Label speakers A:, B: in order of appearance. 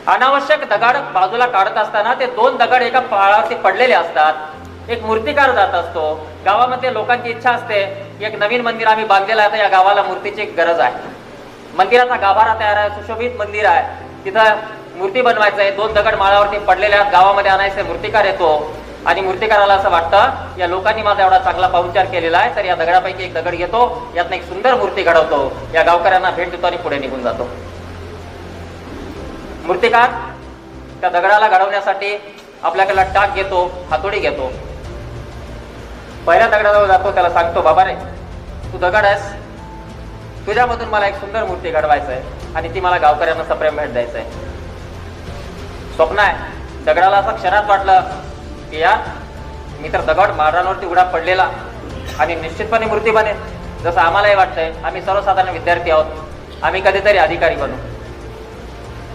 A: अनावश्यक दगड बाजूला काढत असताना ते दोन दगड एका पाळावरती पडलेले असतात. एक मूर्तिकार जात असतो. गावामध्ये लोकांची इच्छा असते की एक नवीन मंदिर आम्ही बांधलेलं आहे, तर या गावाला मूर्तीची एक गरज आहे. मंदिराचा गाभारा तयार आहे, सुशोभित मंदिर आहे, तिथं मूर्ती बनवायचं आहे. दोन दगड माळावरती पडलेल्या गावामध्ये आणायचे. मूर्तिकार येतो आणि मूर्तिकाराला असं वाटतं या लोकांनी माझा एवढा चांगला पाहुणचार केलेला आहे, तर या दगडापैकी एक दगड घेतो, यातनं एक सुंदर मूर्ती घडवतो, या गावकऱ्यांना भेट देतो आणि पुढे निघून जातो. मूर्तिकार त्या दगडाला घडवण्यासाठी आपल्याकडला टाक घेतो, हातोडी घेतो. पहिल्या दगडाजवळ जातो, त्याला सांगतो, बाबा रे, तू दगड आहेस, तुझ्यामधून मला एक सुंदर मूर्ती घडवायचं आहे आणि ती मला गावकऱ्यांना सप्रेम भेट द्यायचं आहे. स्वप्न आहे. दगडाला असं क्षणात वाटलं की यार, मी तर दगड माळरानावरती उघडा पडलेला आणि निश्चितपणे मूर्ती बनेल. जसं आम्हालाही वाटतंय, आम्ही सर्वसाधारण विद्यार्थी आहोत, आम्ही कधीतरी अधिकारी बनू.